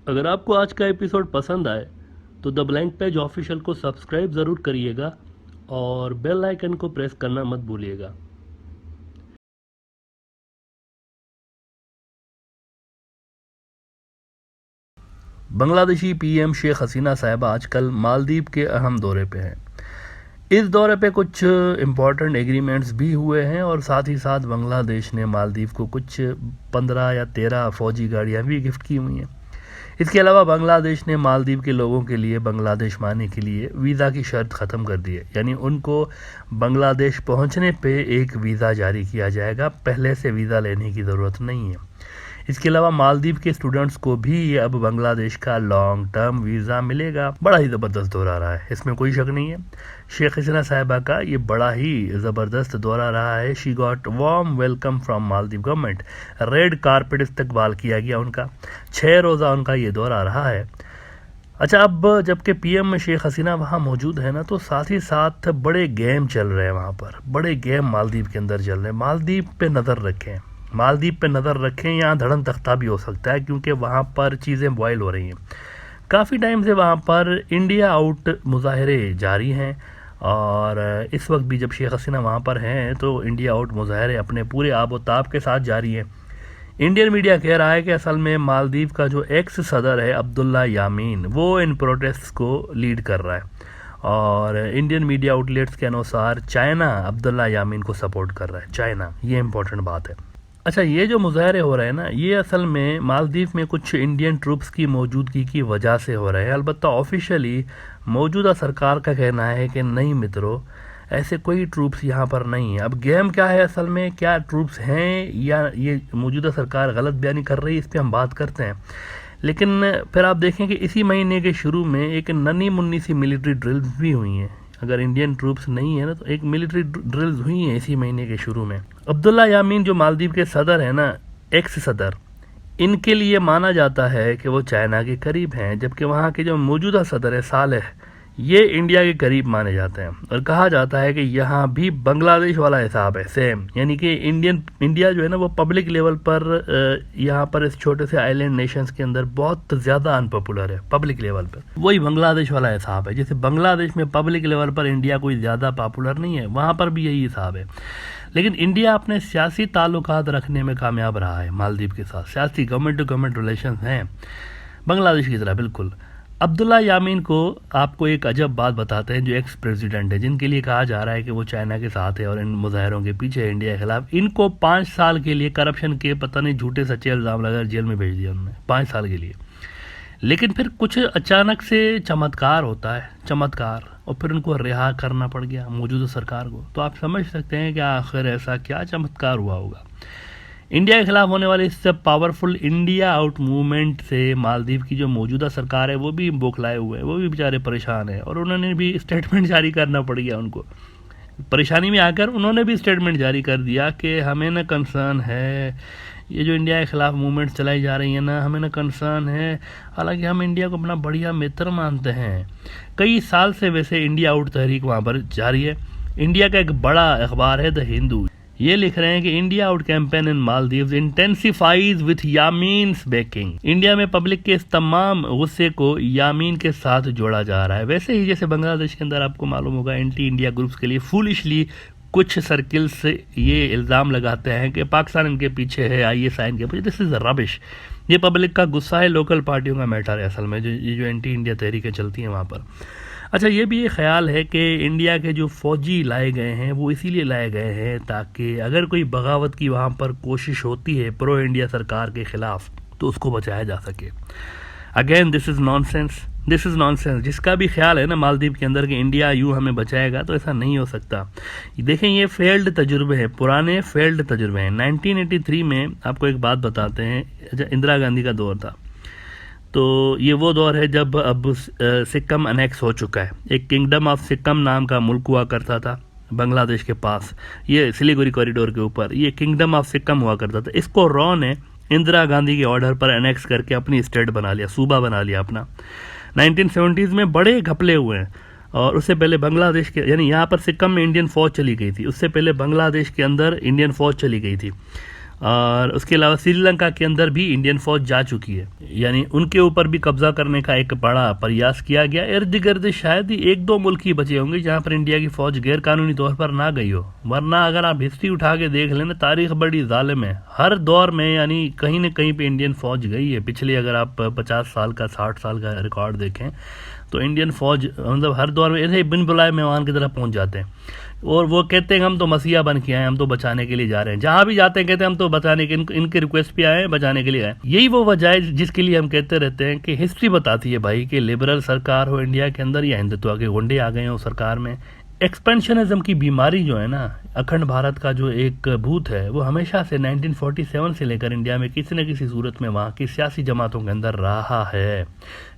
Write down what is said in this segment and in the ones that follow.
अगर आपको आज का एपिसोड पसंद आए तो द ब्लैंक पेज ऑफिशियल को सब्सक्राइब ज़रूर करिएगा और बेल आइकन को प्रेस करना मत भूलिएगा। बांग्लादेशी पीएम शेख हसीना साहिबा आजकल मालदीव के अहम दौरे पे हैं। इस दौरे पे कुछ इम्पॉर्टेंट एग्रीमेंट्स भी हुए हैं और साथ ही साथ बांग्लादेश ने मालदीव को कुछ 15 या 13 फौजी गाड़ियाँ भी गिफ्ट की हुई हैं। इसके अलावा बांग्लादेश ने मालदीव के लोगों के लिए बांग्लादेश आने के लिए वीज़ा की शर्त ख़त्म कर दी है, यानी उनको बांग्लादेश पहुंचने पे एक वीज़ा जारी किया जाएगा, पहले से वीज़ा लेने की ज़रूरत नहीं है। इसके अलावा मालदीव के स्टूडेंट्स को भी अब बांग्लादेश का लॉन्ग टर्म वीज़ा मिलेगा। बड़ा ही ज़बरदस्त दौरा रहा है, इसमें कोई शक नहीं है। शेख हसीना साहिबा का ये बड़ा ही ज़बरदस्त दौरा रहा है। She got warm welcome from Maldives government. Red carpet इस्तकबाल किया गया उनका। 6 रोज़ा उनका ये दौरा रहा है। अच्छा, अब जबकि पीएम शेख हसीना वहाँ मौजूद है ना, तो साथ ही साथ बड़े गेम चल रहे हैं वहाँ पर। बड़े गेम मालदीव के अंदर चल रहे हैं। मालदीव पे नज़र रखें, मालदीव पे नज़र रखें। यहाँ धड़न तख्ता भी हो सकता है क्योंकि वहाँ पर चीज़ें बॉयल हो रही हैं। काफ़ी टाइम से वहाँ पर इंडिया आउट मुजाहरे जारी हैं और इस वक्त भी जब शेख हसीना वहाँ पर हैं तो इंडिया आउट मुजाहरे अपने पूरे आबोताब के साथ जारी हैं। इंडियन मीडिया कह रहा है कि असल में मालदीव का जो एक्स सदर है अब्दुल्ला यामीन, वो इन प्रोटेस्ट को लीड कर रहा है और इंडियन मीडिया आउटलेट्स के अनुसार चाइना अब्दुल्ला यामीन को सपोर्ट कर रहा है। चाइना, ये इंपॉर्टेंट बात है। अच्छा, ये जो मुजाहरे हो रहे हैं ना, ये असल में मालदीव में कुछ इंडियन ट्रूप्स की मौजूदगी की वजह से हो रहे हैं। अलबत्ता ऑफिशियली मौजूदा सरकार का कहना है कि नहीं मित्रों, ऐसे कोई ट्रूप्स यहाँ पर नहीं है। अब गेम क्या है असल में, क्या ट्रूप्स हैं या ये मौजूदा सरकार गलत बयानी कर रही है, इस पर हम बात करते हैं। लेकिन फिर आप देखें कि इसी महीने के शुरू में एक नन्ही मुन्नी सी मिलिट्री ड्रिल्स भी हुई हैं। अगर इंडियन ट्रूप्स नहीं है ना, तो एक मिलिट्री ड्रिल्स हुई हैं इसी महीने के शुरू में। अब्दुल्ला यामीन जो मालदीव के सदर है ना, एक्स सदर, इनके लिए माना जाता है कि वो चाइना के करीब हैं, जबकि वहाँ के जो मौजूदा सदर है सालेह, ये इंडिया के करीब माने जाते हैं। और कहा जाता है कि यहाँ भी बांग्लादेश वाला हिसाब है सेम, यानी कि इंडिया जो है ना वो पब्लिक लेवल पर यहाँ पर इस छोटे से आइलैंड नेशंस के अंदर बहुत ज़्यादा अनपॉपुलर है पब्लिक लेवल पर। वही बांग्लादेश वाला हिसाब है, जैसे बांग्लादेश में पब्लिक लेवल पर इंडिया कोई ज़्यादा पॉपुलर नहीं है, वहाँ पर भी यही हिसाब है। लेकिन इंडिया अपने सियासी ताल्लुकात रखने में कामयाब रहा है मालदीव के साथ। सियासी गवर्नमेंट टू गवर्नमेंट रिलेशन हैं बांग्लादेश की तरह बिल्कुल। अब्दुल्ला यामीन को आपको एक अजब बात बताते हैं, जो एक्स प्रेसिडेंट है, जिनके लिए कहा जा रहा है कि वो चाइना के साथ है और इन मुजाहरों के पीछे है इंडिया के खिलाफ, इनको 5 साल के लिए करप्शन के पता नहीं झूठे सच्चे इल्ज़ाम लगा जेल में भेज दिया उन्होंने 5 साल के लिए। लेकिन फिर कुछ अचानक से चमत्कार होता है, चमत्कार, और फिर उनको रिहा करना पड़ गया मौजूदा सरकार को। तो आप समझ सकते हैं कि आखिर ऐसा क्या चमत्कार हुआ होगा। इंडिया के खिलाफ होने वाले इससे पावरफुल इंडिया आउट मूवमेंट से मालदीव की जो मौजूदा सरकार है वो भी बौखलाए हुए हैं, वो भी बेचारे परेशान हैं और उन्होंने भी स्टेटमेंट जारी करना पड़ गया उनको। परेशानी में आकर उन्होंने भी स्टेटमेंट जारी कर दिया कि हमें ना कंसर्न है, ये जो इंडिया के खिलाफ मूवमेंट चलाई जा रही है ना, हमें ना कंसर्न है। हालांकि हम इंडिया को अपना बढ़िया मित्र मानते हैं। कई साल से वैसे इंडिया आउट तहरीक वहाँ पर जारी है। इंडिया का एक बड़ा अखबार है द हिंदू, ये लिख रहे हैं कि India out campaign in Maldives intensifies with Yameen's backing. India में पब्लिक के इस तमाम गुस्से को यामीन के साथ जोड़ा जा रहा है। वैसे ही जैसे बांग्लादेश के अंदर आपको मालूम होगा एंटी इंडिया ग्रुप्स के लिए फूलिशली कुछ सर्किल्स ये इल्ज़ाम लगाते हैं कि पाकिस्तान इनके पीछे है, ISI इनके पीछे। This is rubbish. ये पब्लिक का गुस्सा है, लोकल पार्टियों का मैटर है असल में, जो एंटी इंडिया तहरीकें चलती हैं वहाँ पर। अच्छा, ये भी ये ख्याल है कि इंडिया के जो फ़ौजी लाए गए हैं वो इसीलिए लाए गए हैं ताकि अगर कोई बगावत की वहाँ पर कोशिश होती है प्रो इंडिया सरकार के ख़िलाफ़ तो उसको बचाया जा सके। Again this is nonsense, this is nonsense. जिसका भी ख्याल है ना मालदीव के अंदर कि इंडिया यूँ हमें बचाएगा, तो ऐसा नहीं हो सकता। देखें, ये फेल्ड तजुर्बे हैं, पुराने फेल्ड तजुर्बे हैं। 1983 में आपको एक बात बताते हैं, इंदिरा गांधी का दौर था, तो ये वो दौर है जब अब सिक्किम अनेक्स हो चुका है। एक किंगडम ऑफ सिक्किम नाम का मुल्क हुआ करता था बांग्लादेश के पास, ये सिलीगुड़ी कॉरिडोर के ऊपर, ये किंगडम ऑफ सिक्किम हुआ करता था। इसको रॉ ने इंदिरा गांधी के ऑर्डर पर अनेक्स करके अपनी स्टेट बना लिया, सूबा बना लिया अपना। 1970s में बड़े घपले हुए हैं और उससे पहले बांग्लादेश के, यानी यहाँ पर सिक्किम में इंडियन फ़ौज चली गई थी, उससे पहले बांग्लादेश के अंदर इंडियन फ़ौज चली गई थी और उसके अलावा श्रीलंका के अंदर भी इंडियन फौज जा चुकी है, यानी उनके ऊपर भी कब्जा करने का एक बड़ा प्रयास किया गया। इर्द गिर्द शायद ही एक दो मुल्क ही बचे होंगे जहां पर इंडिया की फौज गैर कानूनी तौर पर ना गई हो, वरना अगर आप हिस्ट्री उठा के देख लेना, तारीख बड़ी जालिम है। हर दौर में यानी कहीं न कहीं पे इंडियन फौज गई है। पिछले अगर आप 50 साल का 60 साल का रिकॉर्ड देखें तो इंडियन फौज मतलब हर दौर में ऐसे ही बिन बुलाए मेहमान की तरह पहुंच जाते हैं, और वो कहते हैं हम तो मसीहा बन के आए, हम तो बचाने के लिए जा रहे हैं। जहां भी जाते हैं कहते हैं हम तो बचाने के, इनके रिक्वेस्ट पे आए हैं, बचाने के लिए आए। यही वो वजह है जिसके लिए हम कहते रहते हैं कि हिस्ट्री बताती है भाई कि लिबरल सरकार हो इंडिया के अंदर या हिंदुत्व के गुंडे आ गए हो सरकार में। एक्सपेंशनिज्म की बीमारी जो है ना, अखंड भारत का जो एक भूत है, वो हमेशा से 1947 से लेकर इंडिया में किसी न किसी सूरत में वहाँ की सियासी जमातों के अंदर रहा है।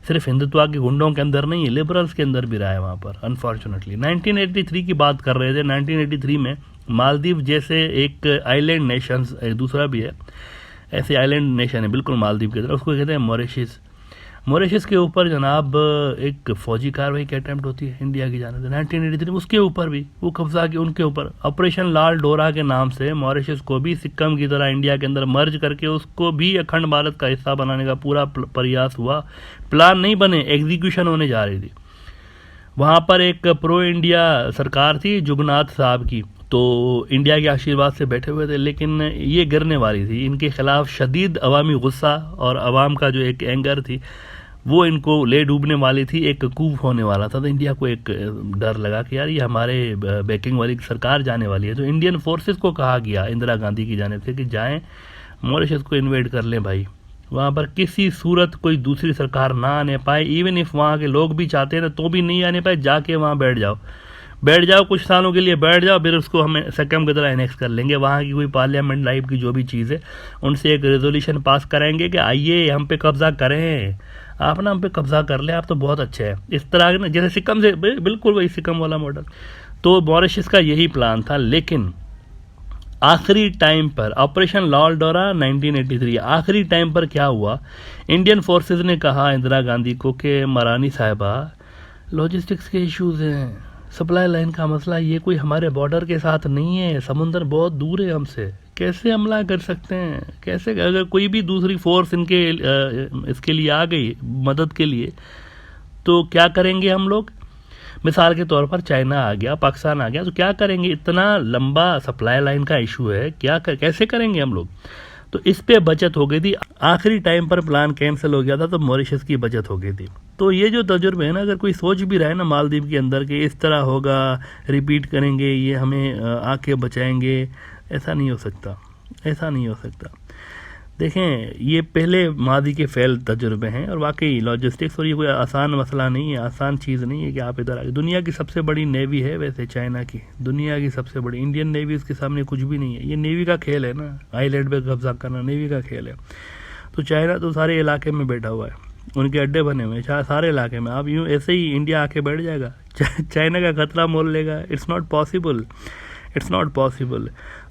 सिर्फ हिंदुत्व के गुंडों के अंदर नहीं है, लिबरल्स के अंदर भी रहा है वहाँ पर अनफॉर्चुनेटली। 1983 की बात कर रहे थे, 1983 में मालदीव जैसे एक आइलैंड नेशन, दूसरा भी है ऐसे आइलैंड नेशन है बिल्कुल मालदीव की तरह, उसको कहते हैं मॉरिशस। मॉरिशस के ऊपर जनाब एक फौजी कार्रवाई की अटैम्प्ट होती है इंडिया की जाने से 1983 में, उसके ऊपर भी वो कब्जा के उनके ऊपर ऑपरेशन लाल डोरा के नाम से मॉरिशस को भी सिक्किम की तरह इंडिया के अंदर मर्ज करके उसको भी अखंड भारत का हिस्सा बनाने का पूरा प्रयास हुआ। प्लान नहीं बने, एग्जीक्यूशन होने जा रही थी। वहाँ पर एक प्रो इंडिया सरकार थी जुगनाथ साहब की, तो इंडिया के आशीर्वाद से बैठे हुए थे, लेकिन ये गिरने वाली थी। इनके खिलाफ शदीद अवामी गुस्सा और अवाम का जो एक एंगर थी वो इनको ले डूबने वाली थी, एक कूप होने वाला था। तो इंडिया को एक डर लगा कि यार ये हमारे बैकिंग वाली सरकार जाने वाली है, तो इंडियन फोर्सेस को कहा गया इंदिरा गांधी की जानिब से कि जाएं मॉरिशस को इन्वेड कर लें भाई, वहाँ पर किसी सूरत कोई दूसरी सरकार ना आने पाए। इवन इफ वहाँ के लोग भी चाहते हैं ना तो भी नहीं आने पाए, जाके वहाँ बैठ जाओ कुछ सालों के लिए बैठ जाओ, फिर उसको हमें सिक्किम की तरह एनेक्स कर लेंगे। वहाँ की कोई पार्लियामेंट लाइफ की जो भी चीज़ है उनसे एक रेजोल्यूशन पास कराएंगे कि आइए हम पे कब्जा करें, आप ना हम पे कब्जा कर ले, आप तो बहुत अच्छे हैं। इस तरह ना जैसे सिक्किम से बिल्कुल वही सिक्किम वाला मॉडल। तो मॉरिशस का यही प्लान था, लेकिन आखिरी टाइम पर ऑपरेशन लाल डोरा 1983 आखिरी टाइम पर क्या हुआ, इंडियन फोर्सेस ने कहा इंदिरा गांधी को कि महारानी साहिबा लॉजिस्टिक्स के इश्यूज हैं, सप्लाई लाइन का मसला, ये कोई हमारे बॉर्डर के साथ नहीं है, समुंदर बहुत दूर है हमसे, कैसे हमला कर सकते हैं, कैसे अगर कोई भी दूसरी फोर्स इनके इसके लिए आ गई मदद के लिए तो क्या करेंगे हम लोग। मिसाल के तौर पर चाइना आ गया, पाकिस्तान आ गया, तो क्या करेंगे, इतना लंबा सप्लाई लाइन का इशू है, कैसे करेंगे हम लोग। तो इस पे बचत हो गई थी। आखिरी टाइम पर प्लान कैंसिल हो गया था तो मॉरिशस की बचत हो गई थी। तो ये जो तजुर्बे है ना, अगर कोई सोच भी रहा है ना मालदीव के अंदर कि इस तरह होगा, रिपीट करेंगे, ये हमें आके बचाएंगे, ऐसा नहीं हो सकता, ऐसा नहीं हो सकता। देखें ये पहले मादी के फेल तजुर्बे हैं, और वाकई लॉजिस्टिक्स और ये कोई आसान मसला नहीं है, आसान चीज़ नहीं है कि आप इधर आए। दुनिया की सबसे बड़ी नेवी है वैसे चाइना की, दुनिया की सबसे बड़ी, इंडियन नेवी इसके सामने कुछ भी नहीं है। ये नेवी का खेल है ना, आइलैंड पे कब्जा करना नेवी का खेल है। तो चाइना तो सारे इलाके में बैठा हुआ है, उनके अड्डे बने हुए हैं सारे इलाके में। आप यूँ ऐसे ही इंडिया आके बैठ जाएगा, चाइना का खतरा मोल लेगा, it's not possible, it's not possible.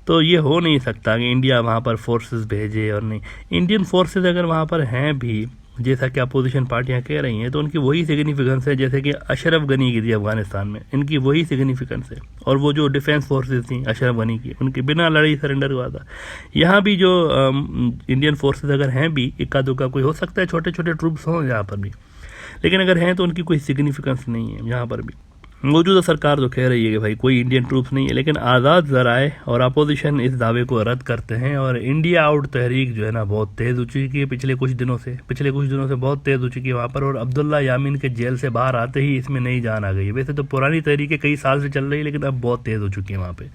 तो ये हो नहीं सकता कि इंडिया वहाँ पर फोर्सेस भेजे, और नहीं, इंडियन फोर्सेस अगर वहाँ पर हैं भी जैसा कि अपोजिशन पार्टियां कह रही हैं तो उनकी वही सिग्निफिकेंस है जैसे कि अशरफ गनी की थी अफगानिस्तान में, इनकी वही सिग्निफिकेंस है। और वो जो डिफेंस फोर्सेस थी अशरफ गनी की, उनके बिना लड़ाई सरेंडर हुआ था। यहाँ भी जो इंडियन फोर्सेस अगर हैं भी, इक्का दुक्का कोई हो सकता है छोटे छोटे ट्रूप्स हों यहाँ पर भी, लेकिन अगर हैं तो उनकी कोई सिग्निफिकेंस नहीं है यहाँ पर भी। मौजूदा सरकार तो कह रही है कि भाई कोई इंडियन ट्रूप्स नहीं है, लेकिन आज़ाद ज़राए और अपोजिशन इस दावे को रद्द करते हैं। और इंडिया आउट तहरीक जो है ना बहुत तेज़ हो चुकी है पिछले कुछ दिनों से बहुत तेज़ हो चुकी है वहाँ पर। और अब्दुल्ला यामीन के जेल से बाहर आते ही इसमें नई जान आ गई है। वैसे तो पुरानी तहरीकें कई साल से चल रही है, लेकिन अब बहुत तेज़ हो चुकी है वहाँ पर।